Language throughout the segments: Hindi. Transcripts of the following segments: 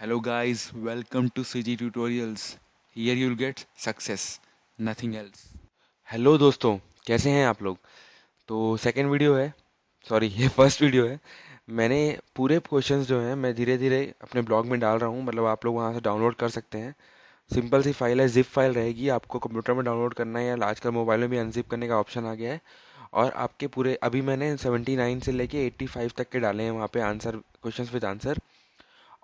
Hello guys, welcome to CG Tutorials. Here you'll get success, nothing else. Hello दोस्तों। कैसे हैं आप लोग। तो सेकंड वीडियो है, सॉरी ये फर्स्ट वीडियो है। मैंने पूरे क्वेश्चंस जो हैं मैं धीरे धीरे अपने ब्लॉग में डाल रहा हूँ, मतलब आप लोग वहाँ से डाउनलोड कर सकते हैं। सिंपल सी फाइल है, जिप फाइल रहेगी, आपको कंप्यूटर में डाउनलोड करना है या आजकल मोबाइल में भी अनजिप करने का ऑप्शन आ गया है। और आपके पूरे अभी मैंने 79 से लेके 85 तक के डाले हैं वहाँ पे आंसर, क्वेश्चंस विद आंसर।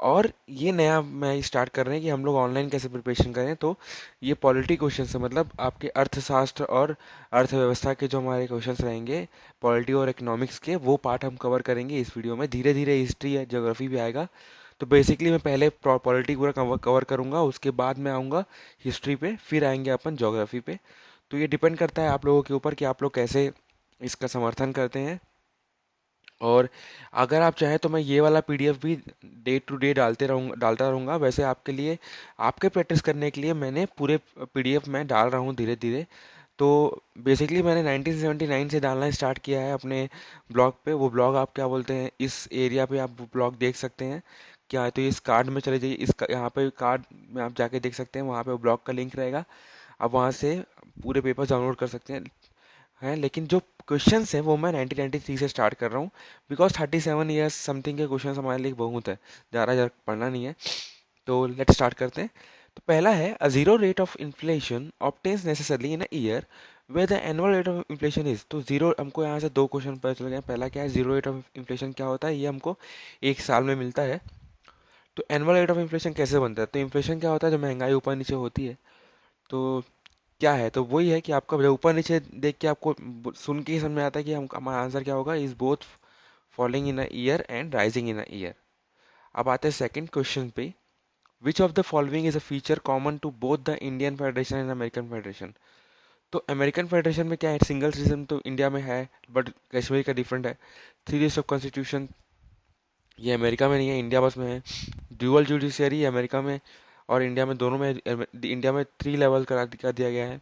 और ये नया मैं स्टार्ट कर रहे हैं कि हम लोग ऑनलाइन कैसे प्रिपरेशन करें। तो ये पॉलिटी क्वेश्चन है, मतलब आपके अर्थशास्त्र और अर्थव्यवस्था के जो हमारे क्वेश्चंस रहेंगे, पॉलिटी और इकोनॉमिक्स के, वो पार्ट हम कवर करेंगे इस वीडियो में। धीरे धीरे हिस्ट्री या ज्योग्राफी भी आएगा। तो बेसिकली मैं पहले पॉलिटी पूरा कवर करूंगा, उसके बाद मैं आऊँगा हिस्ट्री पे, फिर आएंगे अपन ज्योग्राफी पे। तो ये डिपेंड करता है आप लोगों के ऊपर कि आप लोग कैसे इसका समर्थन करते हैं। और अगर आप चाहें तो मैं ये वाला पीडीएफ भी डे टू डे डालता रहूँगा। वैसे आपके लिए, आपके प्रैक्टिस करने के लिए मैंने पूरे पीडीएफ में डाल रहा हूँ धीरे धीरे। तो बेसिकली मैंने 1979 से डालना स्टार्ट किया है अपने ब्लॉग पे। वो ब्लॉग आप क्या बोलते हैं, इस एरिया पे आप ब्लॉग देख सकते हैं क्या है। तो इस कार्ड में चले जाइए, यहाँ पे कार्ड में आप जाके देख सकते हैं, वहाँ पे ब्लॉग का लिंक रहेगा। आप वहाँ से पूरे पेपर डाउनलोड कर सकते हैं। लेकिन जो क्वेश्चंस हैं वो मैं 1993 से स्टार्ट कर रहा हूँ, बिकॉज 37 ईयर्स समथिंग के क्वेश्चंस हमारे लिए बहुत है, ज़्यादा ज़्यादा पढ़ना नहीं है। तो लेट स्टार्ट करते हैं। तो पहला है, a zero rate of inflation obtains necessarily in a year where the annual rate of inflation is. तो जीरो, हमको यहाँ से दो क्वेश्चन पता चल गए। पहला क्या है, जीरो रेट ऑफ इन्फ्लेशन क्या होता है, ये हमको एक साल में मिलता है। तो एनुअल रेट ऑफ इन्फ्लेशन कैसे बनता है, तो इन्फ्लेशन क्या होता है, जो महंगाई ऊपर नीचे होती है। तो क्या है, तो वही है कि आपका जब ऊपर नीचे देख के आपको सुन के ही समझ में आता है कि हम, हमारा आंसर क्या होगा, is both falling in a year and rising in a year. अब आते हैं सेकंड क्वेश्चन पे, which of the following is a feature common to both the Indian federation and American federation. तो अमेरिकन फेडरेशन में क्या है, सिंगल सिस्टम तो इंडिया में है, बट कश्मीर का डिफरेंट है। थ्री लिस्ट ऑफ कॉन्स्टिट्यूशन, ये अमेरिका में नहीं है, इंडिया बस में है। ड्यूअल जुडिशियरी अमेरिका में और इंडिया में, दोनों में। इंडिया में थ्री लेवल कर दिया गया है।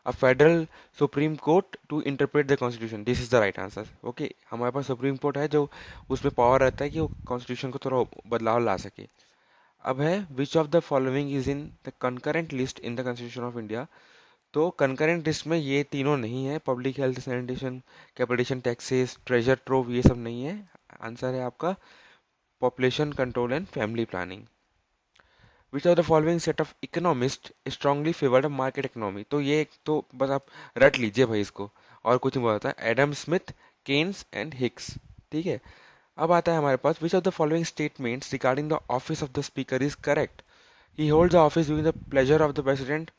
A federal supreme court to interpret the constitution, this is the right answer. Okay, हमारे पास सुप्रीम कोर्ट है जो, उसमें पावर रहता है कि वो कॉन्स्टिट्यूशन को थोड़ा बदलाव ला सके। अब है, which of the following is in the concurrent list in the constitution of India. तो कंकरेंट लिस्ट में ये तीनों नहीं है, public health, sanitation, capitation taxes, treasure trove, ये सब नहीं है। आंसर है आपका population control and family planning. Which of the following set of economist strongly favoured market economy. तो ये एक तो बस आप रट लीजिए भाई इसको, और कुछ नहीं बताता है। Adam Smith, Keynes and Hicks. ठीक है। अब आता है हमारे पास, which of the following statements regarding the office of the speaker is correct. He holds the office during the pleasure of the president.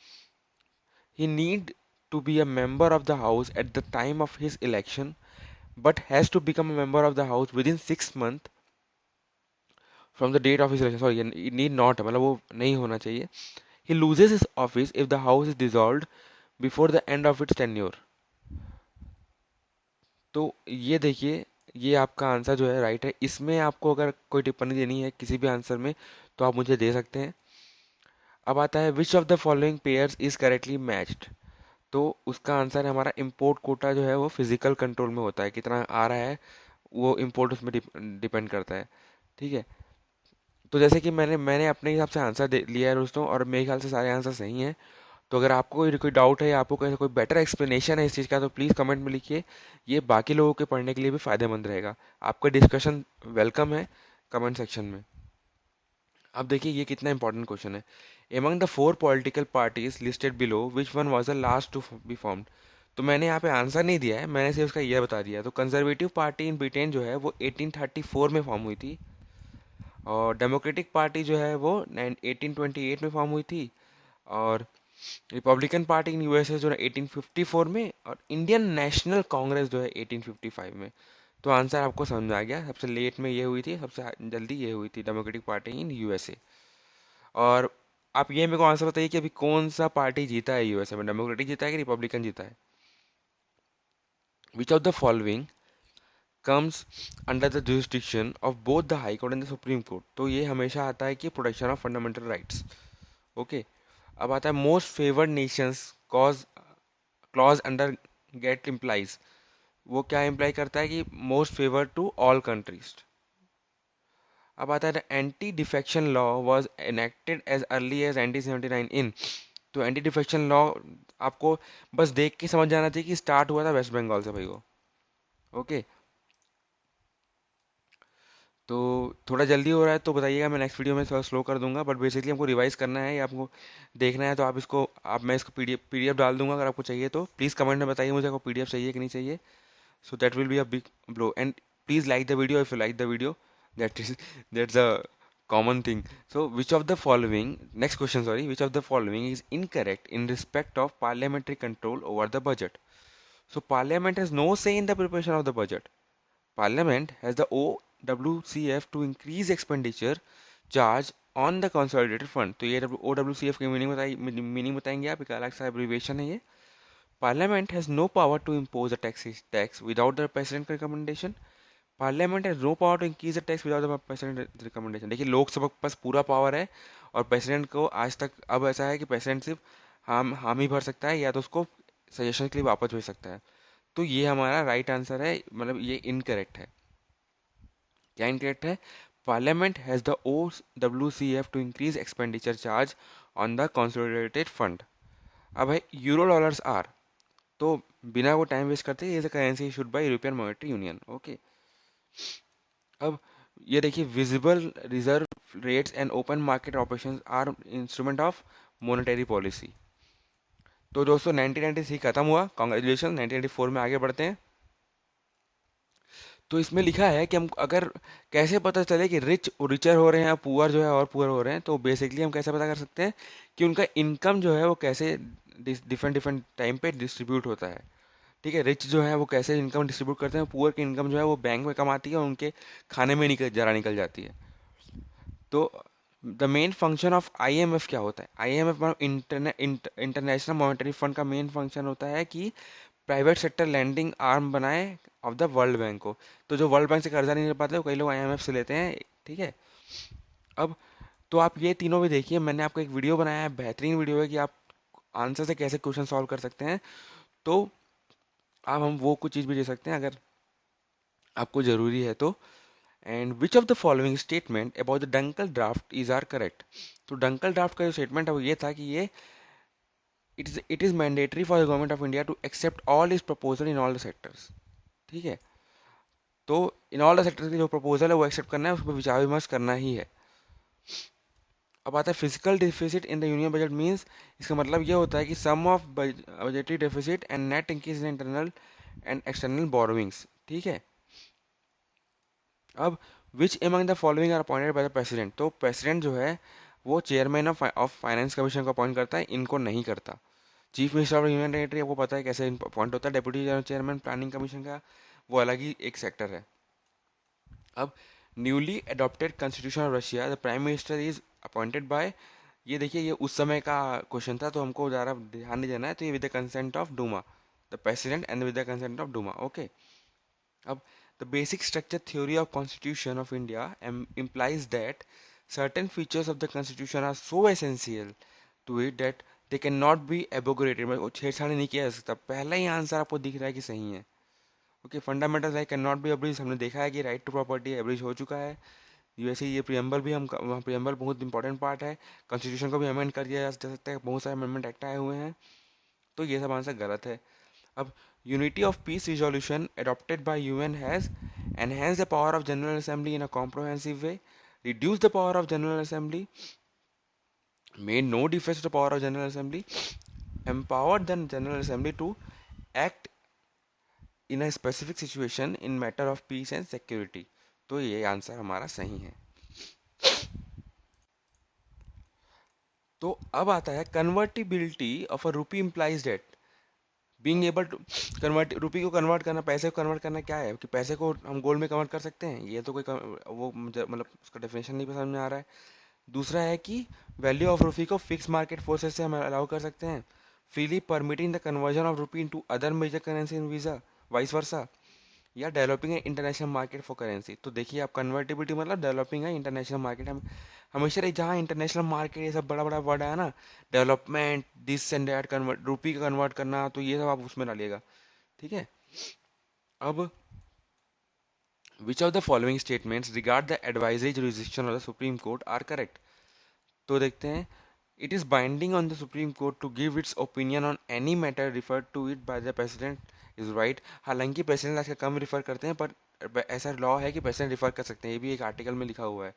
He need to be a member of the house at the time of his election, but has to become a member of the house within 6 months from the date of his election. Sorry, ये need not है, मतलब वो नहीं होना चाहिए। He loses his office if the house is dissolved before the end of its tenure. तो ये देखिए, ये आपका आंसर जो है राइट है। इसमें आपको अगर कोई टिप्पणी देनी है किसी भी आंसर में, तो आप मुझे दे सकते हैं। अब आता है, which of the following pairs is correctly matched. तो उसका आंसर है हमारा, इम्पोर्ट कोटा जो है वो फिजिकल कंट्रोल में होता है, कितना आ रहा है वो इम्पोर्ट उसमें डिपेंड करता है। ठीक है। तो जैसे कि मैंने अपने हिसाब से आंसर दे लिया है दोस्तों, और मेरे ख्याल से सारे आंसर सही हैं। तो अगर आपको कोई डाउट है या आपको कोई बेटर एक्सप्लेनेशन है इस चीज़ का, तो प्लीज़ कमेंट में लिखिए। ये बाकी लोगों के पढ़ने के लिए भी फायदेमंद रहेगा। आपका डिस्कशन वेलकम है कमेंट सेक्शन में। अब देखिए ये कितना इंपॉर्टेंट क्वेश्चन है। Among the four political parties listed below which one was the last to be formed. तो मैंने यहाँ पे आंसर नहीं दिया है, मैंने सिर्फ उसका ईयर बता दिया। तो कंजर्वेटिव पार्टी इन ब्रिटेन जो है वो 1834 में फॉर्म हुई थी। और डेमोक्रेटिक पार्टी जो है वो 1828 में फॉर्म हुई थी। और रिपब्लिकन पार्टी इन यूएसए जो है 1854 में। और इंडियन नेशनल कांग्रेस जो है 1855 में। तो आंसर आपको समझ में आ गया, सबसे लेट में ये हुई थी, सबसे जल्दी ये हुई थी डेमोक्रेटिक पार्टी इन यूएसए। और आप ये मेरे को आंसर बताइए कि अभी कौन सा पार्टी जीता है यूएसए में, डेमोक्रेटिक जीता है कि रिपब्लिकन जीता है। Which of the following comes under the jurisdiction of both the high court and the supreme court. तो ये हमेशा आता है कि protection of fundamental rights. Okay. अब आता है, most favoured nations cause clause under gate implies. वो क्या इम्प्लाई करता है कि most favoured to all countries. अब आता है anti defection law was enacted as early as 1979 in. तो एंटी डिफेक्शन लॉ आपको बस देख के समझ जाना चाहिए कि स्टार्ट हुआ था वेस्ट बंगाल से भाई वो। ओके, तो थोड़ा जल्दी हो रहा है तो बताइएगा, मैं नेक्स्ट वीडियो में थोड़ा स्लो कर दूंगा, बट बेसिकली हमको रिवाइज करना है या आपको देखना है तो आप इसको, आप मैं इसको पीडीएफ डाल दूंगा अगर आपको चाहिए तो प्लीज़ कमेंट में बताइए मुझे आपको पीडीएफ चाहिए कि नहीं चाहिए। So that will be a big blow. And please like the video if you like the video. That is that's a common thing. So which of the following, next question, sorry, which of the following is incorrect in respect of parliamentary control over the budget? So parliament has no say in the preparation of the budget. Parliament has the OWCF to increase expenditure charge on the consolidated fund. तो ये OWCF की मीनिंग बताएंगे आप, एक अलग सा एब्रीविएशन है ये। Parliament has no power to impose a tax without the president recommendation. Parliament has no power to increase the tax without the president recommendation. देखिए लोकसभा के पास पूरा पावर है और प्रेसिडेंट को आज तक अब ऐसा है कि प्रेसिडेंट सिर्फ हामी भर सकता है या तो उसको सजेशन के लिए वापस भेज सकता है। तो ये हमारा राइट आंसर है, मतलब ये इनकरेक्ट है। क्या इनकरेक्ट है? Parliament has the OWCF to increase expenditure charge on the consolidated fund. अब है यूरो डॉलर्स आर, तो बिना वो टाइम वेस्ट करते ये currency issued by European monetary union. Okay, अब ये देखिए visible reserve rates and open market operations are instrument of monetary policy. तो दोस्तों 1993 खत्म हुआ, कॉन्ग्रेचुलेशन, 1994 में आगे बढ़ते हैं। तो इसमें लिखा है कि हम अगर कैसे पता चले कि रिच रिचर हो रहे हैं, पुअर जो है और पुअर हो रहे हैं, तो बेसिकली हम कैसे पता कर सकते हैं कि उनका इनकम जो है वो कैसे डिफरेंट डिफरेंट टाइम पे डिस्ट्रीब्यूट होता है। ठीक है, रिच जो है वो कैसे इनकम डिस्ट्रीब्यूट करते हैं, पुअर की इनकम जो है वो बैंक में कमाती है और उनके खाने में निकल जाती है। तो the main function of IMF क्या होता है? आईएमएफ इंटरनेशनल मॉनेटरी फंड का मेन फंक्शन होता है कि प्राइवेट सेक्टर लैंडिंग आर्म बनाए ऑफ द वर्ल्ड बैंक को। तो जो वर्ल्ड बैंक से कर्जा नहीं ले पाते वो कई लोग आईएमएफ से लेते हैं। ठीक है, अब तो आप ये तीनों भी देखिए, मैंने आपको एक वीडियो बनाया है, बेहतरीन वीडियो है कि आप आंसर से कैसे क्वेश्चन सॉल्व कर सकते हैं। तो आप हम वो कुछ चीज़ भी दे सकते हैं अगर आपको ज़रूरी है तो। And which of the following statement about the Dunkel draft is are correct? तो डंकल ड्राफ्ट का जो स्टेटमेंट है वो ये था कि ये it is mandatory for the government of India to accept all is proposal in all the sectors. ठीक है, तो इन ऑल द सेक्टर्स की जो प्रपोजल है वो एक्सेप्ट करना है, उस पर विचार विमर्श करना ही है। अब आता है physical deficit in the union budget means, इसका मतलब ये होता है कि sum of budgetary deficit and net increase in internal and external borrowings. ठीक है, अब which among the following are appointed by the president? तो प्रेसिडेंट जो है वो चेयरमैन ऑफ फाइनेंस कमीशन को अपॉइंट करता है, इनको नहीं करता। Chief minister of union territory आपको पता है कैसे अपॉइंट होता है, डेप्यूटी चेयरमैन प्लानिंग कमीशन का वो अलग ही एक सेक्टर है। अब newly adopted constitution of Russia the prime minister is appointed by, ये देखिए ये उस समय का क्वेश्चन था तो हमको ज़्यादा ध्यान नहीं देना है, तो ये with the consent of Duma, the president and with the consent of Duma. Okay, अब the basic structure theory of Constitution of India implies that certain features of the Constitution are so essential to it that they cannot be abrogated, मतलब छेड़छाड़ नहीं किया जा सकता। पहला ही आंसर आपको दिख रहा है कि सही है। Okay, fundamental right can not be abridge, हमने देखा है कि राइट टू प्रॉपर्टी एब्रिज हो चुका है। यूएसए ये प्रियम्बल भी हम, प्रियम्बल बहुत इंपॉर्टेंट पार्ट है, कॉन्स्टिट्यूशन को भी अमेंड कर दिया जा सकता है, बहुत सारे अमेंडमेंट एक्ट आए हुए हैं। तो ये सब आंसर गलत है। अब unity of peace resolution adopted by UN has enhanced the power of General Assembly in a comprehensive way, reduced the power of General Assembly, made no difference to the power of General Assembly, empowered the General Assembly to act in a specific situation in matter of peace and security। तो ये आंसर हमारा सही है। तो अब आता है convertibility of a rupee implies that being able to convert, rupee को कन्वर्ट करना, पैसे को कन्वर्ट करना क्या है कि पैसे को हम गोल्ड में कन्वर्ट कर सकते हैं, ये तो कोई वो मुझे मतलब उसका डेफिनेशन नहीं समझ में आ रहा है। दूसरा है कि वैल्यू ऑफ रुपी को फिक्स मार्केट फोर्सेस से हम अलाउ कर सकते हैं, freely permitting the conversion of rupee into other major currency in visa vice versa, या डेवलपिंग है इंटरनेशनल मार्केट फॉर करेंसी। तो देखिए आप कन्वर्टिबिलिटी मतलब डेवलपिंग है इंटरनेशनल मार्केट, हम हमेशा रही जहाँ इंटरनेशनल मार्केट ये सब बड़ा बड़ा वर्ड है ना, development this and that, convert rupee का कन्वर्ट करना, तो ये सब आप उसमें डालिएगा। ठीक है, अब which of the following statements regard the advisory jurisdiction of the supreme court are correct. तो देखते हैं। It is binding on the supreme court to give its opinion on any matter referred to it by the president is right. हालांकि प्रेसिडेंट आजकल कम रिफर करते हैं, पर ऐसा लॉ है कि प्रेसिडेंट रिफर कर सकते हैं, ये भी एक आर्टिकल में लिखा हुआ है।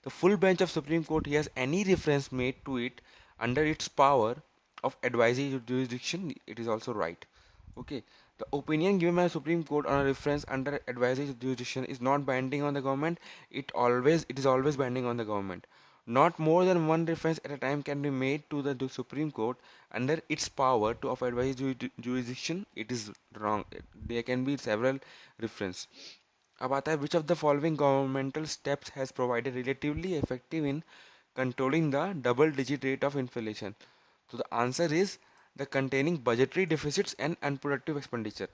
The full bench of Supreme Court hears any reference made to it under its power of advisory jurisdiction. It is also right. Okay. The opinion given by the Supreme Court on a reference under advisory jurisdiction is not binding on the government. It is always binding on the government. Not more than one reference at a time can be made to the Supreme Court under its power to of advisory jurisdiction. It is wrong. There can be several reference. अब आता है which of the following governmental steps has provided relatively effective in controlling the double digit rate of inflation. तो the answer is the containing budgetary deficits and unproductive expenditure.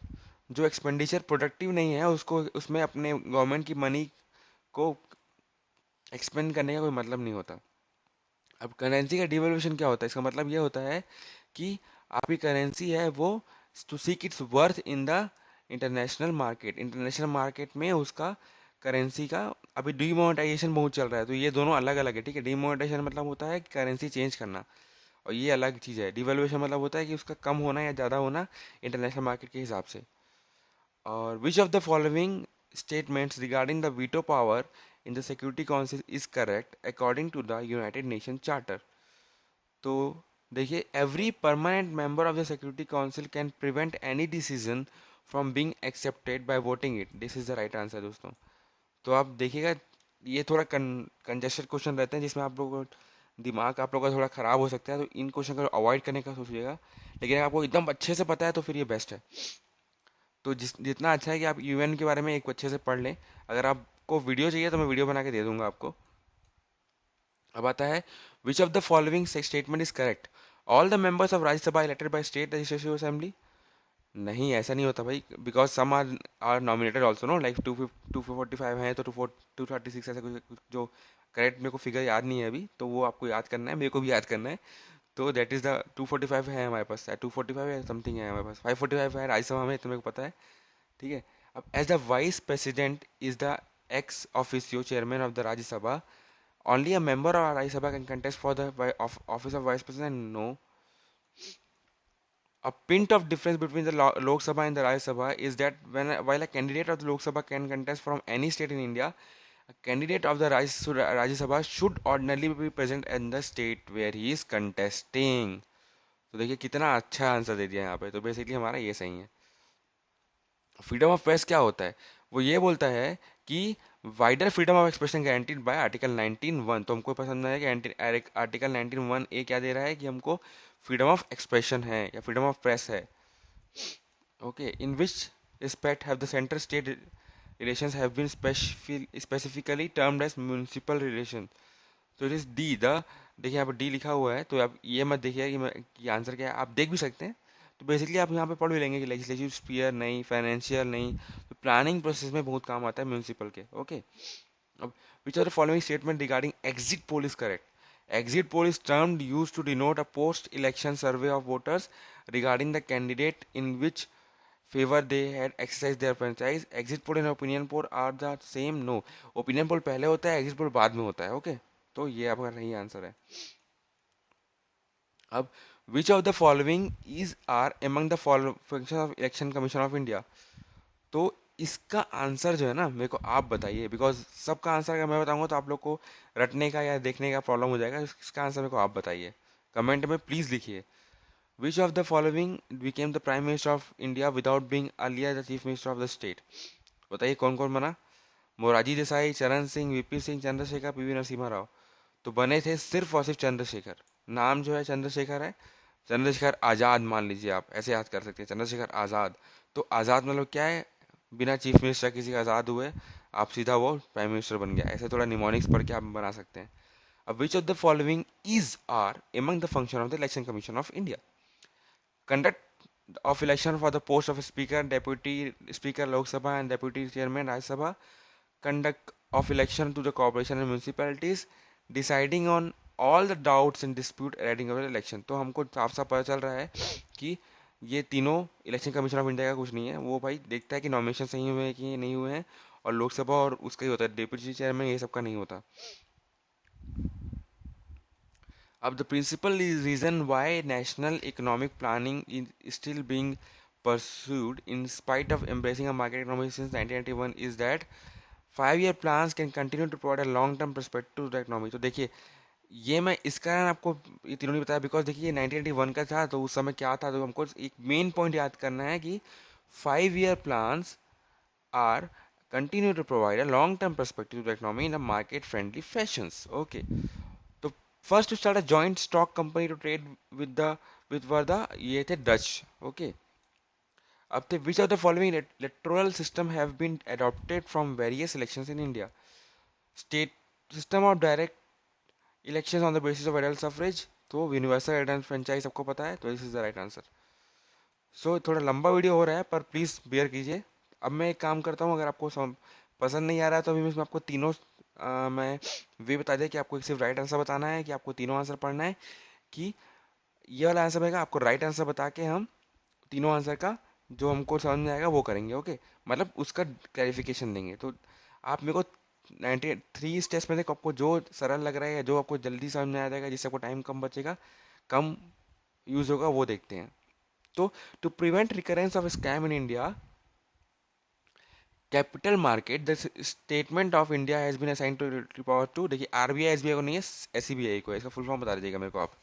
जो एक्सपेंडिचर प्रोडक्टिव नहीं है उसको उसमें अपने गवर्नमेंट की मनी को एक्सपेंड करने का कोई मतलब नहीं होता। अब करेंसी का डिवैल्यूएशन क्या होता है? इसका मतलब ये होता है कि आपकी करेंसी है वो to seek its worth in the international market. International market में उसका करेंसी का अभी डीमोनेटाइजेशन बहुत चल रहा है, तो ये दोनों अलग अलग है। ठीक है, डीमोनेटाइजेशन मतलब होता है करेंसी चेंज करना, और ये अलग चीज़ है। डिवैल्यूएशन मतलब होता है कि उसका कम होना या ज़्यादा होना इंटरनेशनल मार्केट के हिसाब से। और which of the following statements regarding the veto power in the security council is correct according to the United Nation charter. तो देखिए, every permanent member of the security council can prevent any decision from being accepted by voting it. This is the right answer दोस्तों। तो आप देखिएगा, ये थोड़ा कंजेस्टेड क्वेश्चन रहते हैं जिसमें आप लोगों को दिमाग आप लोगों का थोड़ा खराब हो सकता है, तो इन क्वेश्चन को अवॉइड करने का सोचिएगा। लेकिन अगर आपको एकदम अच्छे से पता है तो फिर ये बेस्ट है। तो जितना अच्छा है कि आप यूएन के बारे में एक अच्छे से पढ़ लें। अगर आपको वीडियो चाहिए तो मैं वीडियो बना के दे दूंगा आपको। अब आता है which of the following statement is correct. All the members of Rajya Sabha elected by state legislative assembly. नहीं, ऐसा नहीं होता भाई, because some are nominated also, no like 245 है तो 236 ऐसा कुछ जो करेक्ट मेरे को फिगर याद नहीं है अभी, तो वो आपको याद करना है, मेरे को भी याद करना है। तो दैट इज द 245 है हमारे पास, 245 है समथिंग है हमारे पास, 545 है राज्यसभा में, तो मेरे को पता है। ठीक है। अब as the vice president is the ex officio chairman of the Rajya Sabha, only a member of Rajya Sabha can contest for the office of Vice President? No. A pint of difference between the Lok Sabha and the Rajya Sabha is that while a candidate of the Lok Sabha can contest from any state in India, a candidate of the Rajya Sabha should ordinarily be present in the state where he is contesting. तो देखिए कितना अच्छा आंसर दे दिया यहाँ पे, तो बेसिकली हमारा ये सही है। फ्रीडम ऑफ प्रेस क्या होता है? वो ये बोलता है कि wider freedom of expression guaranteed bye article 19(1). तो हमको पसंद है कि आर्टिकल 19(1) ए क्या दे रहा है कि हमको फ्रीडम ऑफ एक्सप्रेशन है या फ्रीडम ऑफ प्रेस है। Okay, in which respect have the centre state relations have been specifically termed as municipal relation. तो इट इज डी द, देखिए यहाँ पर डी लिखा हुआ है, तो आप ये मत देखिए कि आंसर क्या है, आप देख भी सकते हैं। तो बेसिकली आप यहाँ पे पढ़ भी लेंगे कि लेजिस्लेटिव स्पीयर नहीं, फाइनेंशियल नहीं, तो प्लानिंग प्रोसेस में बहुत काम आता है म्यूनिसिपल के। ओके। अब which are the following statement regarding exit poll is correct. Exit poll is termed use to denote a post election survey of voters regarding the candidate in which favour they had exercise their franchise. Exit poll and opinion poll are the same? No, opinion poll पहले होता है, एग्जिट पोल बाद में होता है। ओके, तो ये आपका सही आंसर है। अब which of the following is are among the function of election commission of India. तो इसका आंसर जो है ना, मेरे को आप बताइए, बिकॉज सबका आंसर अगर मैं बताऊंगा तो आप लोग को रटने का या देखने का प्रॉब्लम हो जाएगा। इसका आंसर मेरे को आप बताइए, कमेंट में प्लीज लिखिए। विच of the following became the prime minister of India without being earlier the chief minister of the state. बताइए कौन कौन बना? मोरारजी देसाई, चरण सिंह, वीपी सिंह, चंद्रशेखर, पीवी नरसिम्हा राव। तो बने थे सिर्फ और सिर्फ चंद्रशेखर। नाम जो है चंद्रशेखर है, चंद्रशेखर आजाद मान लीजिए, आप ऐसे याद कर सकते हैं, चंद्रशेखर आजाद। तो आजाद मतलब क्या है? बिना चीफ मिनिस्टर किसी के आजाद हुए आप सीधा वो प्राइम मिनिस्टर बन गया। ऐसे थोड़ा निमोनिक्स पढ़ के आप बना सकते हैं। अब which of the following is are among the function of the election commission of India. Conduct of election for the post of speaker, deputy speaker Lok Sabha and deputy chairman Rajya Sabha, conduct of election to the corporation and municipalities, deciding on all the doubts and dispute arising of the election। तो हमको साफ साफ पता चल रहा है कि ये तीनों इलेक्शन कमीशन ऑफ इंडिया का कुछ नहीं है। वो भाई देखता है कि नॉमिनेशन सही हुए हैं कि नहीं हुए हैं, और लोकसभा और उसका ही होता है, डिप्टी चेयरमैन ये सबका नहीं होता। अब the principal reason why national economic planning is still being pursued in spite of embracing a market economy since 1991 is that 5 year plans can continue to provide a long term perspective to the economy। तो देखिए, ये मैं इस कारण आपको ये तीनों नहीं बताया बिकॉज देखिए 1981 का था, तो उस समय क्या था, तो हमको एक मेन पॉइंट याद करना है कि 5 year plans are continue to provide a long term perspective to the economy in a market friendly fashions। okay, तो first to start a joint stock company to trade with the with were the ये थे डच। ओके, अब थे which of the following electoral system have been adopted from various elections in India? State system of direct elections on the basis of adult suffrage, तो यूनिवर्सल एडेंट फ्रेंचाइज सबको पता है, तो this is the right answer. So थोड़ा लंबा वीडियो हो रहा है पर प्लीज़ बेयर कीजिए। अब मैं एक काम करता हूँ, अगर आपको पसंद नहीं आ रहा है तो अभी मैं आपको तीनों मैं वे बता दिया कि आपको सिर्फ राइट आंसर बताना है, कि आपको तीनों आंसर पढ़ना है, कि ये वाला आंसर रहेगा, आपको राइट आंसर बता के हम तीनों आंसर का जो हमको समझ में आएगा वो करेंगे। ओके, मतलब उसका क्लैरिफिकेशन देंगे। तो आप मेरे को 93 स्टेप्स में से आपको जो सरल लग रहा है या जो आपको जल्दी समझ में आ जाएगा, जिससे आपको टाइम कम बचेगा, कम यूज होगा, वो देखते हैं। तो to prevent recurrence of scam in India capital market, the statement of India has been assigned to power to, देखिए आरबीआई एसबीआई को नहीं है, एसबीआई को है। इसका फुल फॉर्म बता दीजिएगा मेरे को आप।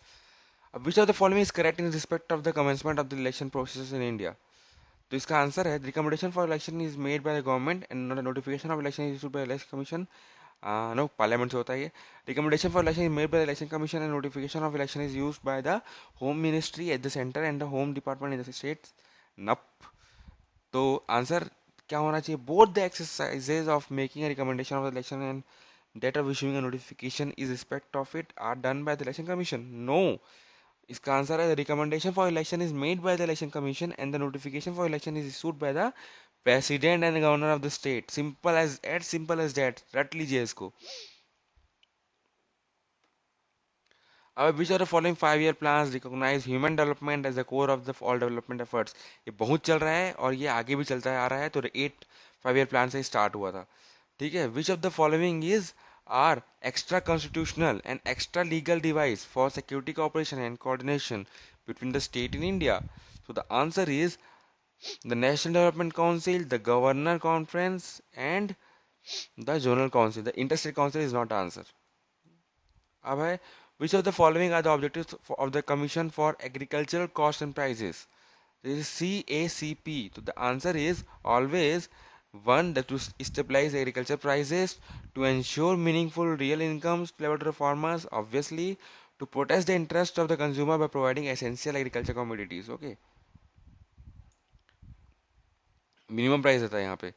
अब which of the following is correct in respect of the commencement of the election process in India? तो इसका आंसर है recommendation for election is made by the government and notification of election is issued by election commission. No, parliament से होता है ये। Recommendation for election is made by the election commission and notification of election is used by the home ministry at the centre and the home department in the states. नप। तो आंसर क्या होना चाहिए? Both the exercises of making a recommendation of the election and that of issuing a notification is respect of it are done by the election commission। no, इसका आंसर है recommendation for election is made by the election commission and the notification for election is issued by the president and governor of the state. Simple as that, रट लीजिए इसको। अब which are the following 5 year plans recognize human development as the core of the all development efforts? ये बहुत चल रहा है और ये आगे भी चलता आ रहा है, तो 5 year प्लान से स्टार्ट हुआ था। ठीक है, which of the following is are extra constitutional and extra legal device for security cooperation and coordination between the state in India? So the answer is the National Development Council, the Governor Conference, and the Zonal Council. The Interstate Council is not answer. अब है which of the following are the objectives of the Commission for Agricultural Cost and Prices? This is CACP. So the answer is always one, that to stabilize agriculture prices, to ensure meaningful real incomes level to the farmers, obviously, to protect the interest of the consumer by providing essential agriculture commodities. Okay, minimum price रहता है यहाँ पे,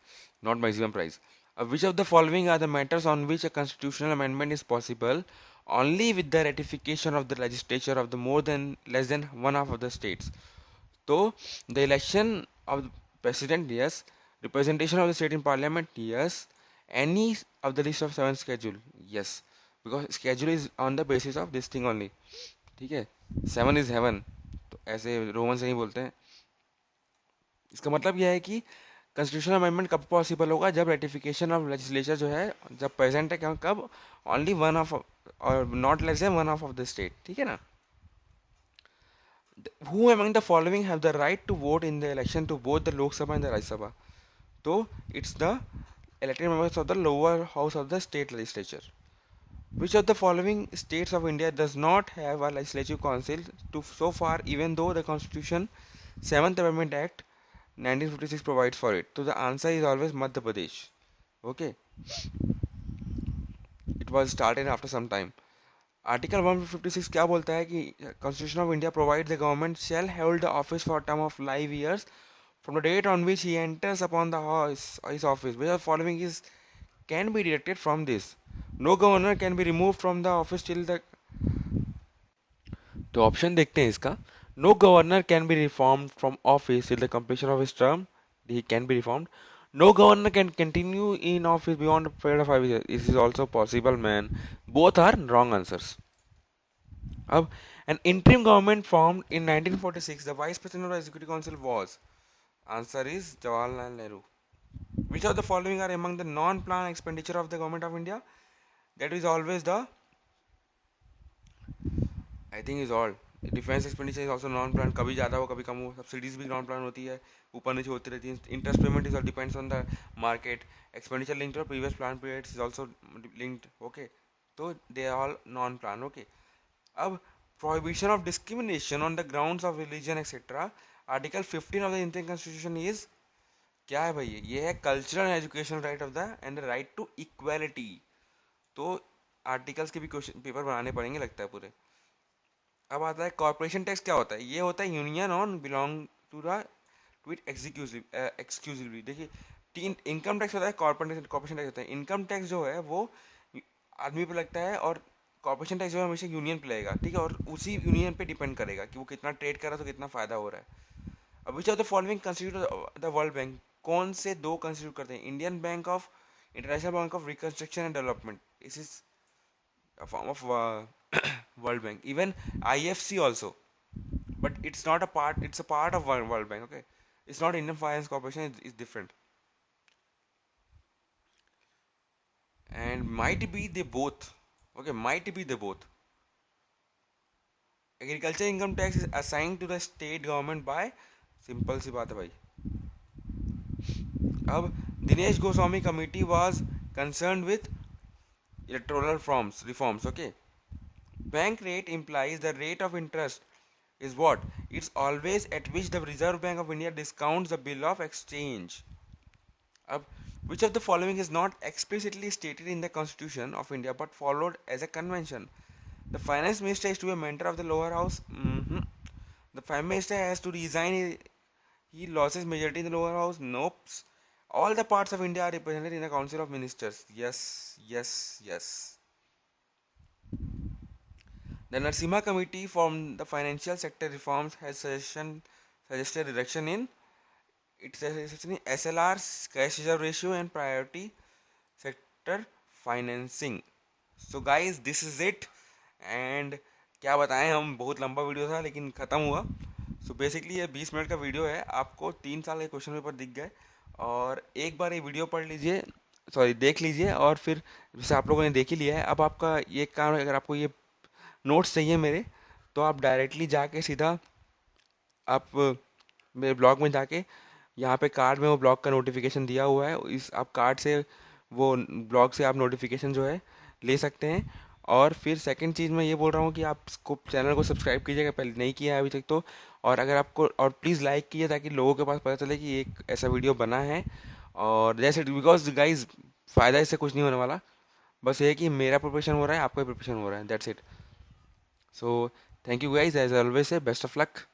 not maximum price. Which of the following are the matters on which a constitutional amendment is possible only with the ratification of the legislature of the more than less than one half of the states? So the election of the president, yes. Representation of the state in parliament, yes. Any of the list of 7 schedule, yes. Because schedule is on the basis of this thing only. ठीक है, 7 is heaven, तो ऐसे रोमन से नहीं बोलते हैं। इसका मतलब यह है कि कॉन्स्टिट्यूशनल अमेंडमेंट कब पॉसिबल होगा? जब रेटिफिकेशन ऑफ लेजिस्लेचर जो है, जब प्रेजेंट है, कब? ओनली वन ऑफ, और not less than one of the state. ठीक है ना? Who among the following have the right to vote in the election to both the Lok Sabha and the Rajya Sabha? So it's the elected members of the lower house of the state legislature. Which of the following states of India does not have a legislative council to so far, even though the Constitution 7th Amendment Act 1956 provides for it? So the answer is always Madhya Pradesh. Okay, it was started after some time. Article 156 क्या बोलता है कि constitution of India provide the government shall hold the office for term of 5 years from the date on which he enters upon the his office. Which of the following is can be deducted from this? No governor can be removed from the office till the, तो ऑप्शन देखते हैं इसका। No governor can be reformed from office till the completion of his term, he can be reformed. No governor can continue in office beyond a period of 5 years. This is also possible, man. Both are wrong answers. अब an interim government formed in 1946. The vice president of the executive council was, answer is Jawaharlal Nehru. Which of the following are among the non-plan expenditure of the government of India? That is always the, I think is all. Defence expenditure is also non plan, कभी ज़्यादा हो कभी कम हो, सब्सिडीज भी नॉन प्लान होती है, ऊपर नीचे होती रहती है, interest payment is depends on the market, expenditure linked और previous plan periods is also linked, okay, तो they are all non plan, okay. अब prohibition of discrimination on the grounds of religion etcetera, article 15 of the Indian constitution is, क्या है भाई ये है cultural and educational right of the and the right to equality. तो आर्टिकल्स के भी क्वेश्चन पेपर बनाने पड़ेंगे लगता है पूरे। अब आता है कॉर्पोरेशन टैक्स क्या होता है, ये होता है union on belong to the to it exclusively. देखिए तीन इनकम टैक्स होता है, कॉर्पोरेशन टैक्स होता है। इनकम टैक्स जो है वो आदमी पे लगता है, और कॉर्पोरेशन टैक्स जो है हमेशा यूनियन पे लगेगा, ठीक है, और उसी यूनियन पे डिपेंड करेगा कि वो कितना ट्रेड कर रहा है तो कितना फायदा हो रहा है। अब which of the following constitute the world bank, कौन से दो कंस्टिट्यूट करते हैं, Indian bank of, international bank of reconstruction and development, this is a form of World Bank, even IFC also, but it's not a part, it's a part of World Bank, okay, it's not Indian Finance Corporation, it's different, and might be they both, okay, might be they both। Agriculture income tax is assigned to the state government by, simple सी बात है भाई। अब Dinesh Goswami committee was concerned with electoral reforms, okay, bank rate implies the rate of interest is what? It's always at which the Reserve Bank of India discounts the bill of exchange. Ab, which of the following is not explicitly stated in the Constitution of India but followed as a convention? The finance minister is to be a member of the lower house. The prime minister has to resign. He loses majority in the lower house. Nope. All the parts of India are represented in the Council of Ministers. Yes, yes, yes. The Narasimha Committee from the financial sector reforms has suggested reduction in it's essentially SLR, cash reserve ratio and priority sector financing. So guys, this is it, and क्या बताएं, हम बहुत लंबा वीडियो था लेकिन ख़त्म हुआ। सो बेसिकली ये 20 मिनट का वीडियो है, आपको 3 साल के क्वेश्चन पेपर दिख गए, और एक बार ये वीडियो पढ़ लीजिए, सॉरी देख लीजिए, और फिर जैसे आप लोगों ने देख ही लिया है, अब आपका ये काम है, अगर आपको ये नोट्स चाहिए मेरे, तो आप डायरेक्टली जाके सीधा आप मेरे ब्लॉग में जाके, यहाँ पे कार्ड में वो ब्लॉग का नोटिफिकेशन दिया हुआ है, इस आप कार्ड से वो ब्लॉग से आप नोटिफिकेशन जो है ले सकते हैं। और फिर सेकंड चीज़ मैं ये बोल रहा हूँ कि आप इसको चैनल को सब्सक्राइब कीजिएगा, पहले नहीं किया है अभी तक तो, और अगर आपको, और प्लीज़ लाइक कीजिए ताकि लोगों के पास पता चले कि एक ऐसा वीडियो बना है। और जैसे बिकॉज गाइज फ़ायदा इससे कुछ नहीं होने वाला, बस ये है कि मेरा प्रिपरेशन हो रहा है, आपका प्रिपरेशन हो रहा है, that's it. So thank you guys, as always say best of luck.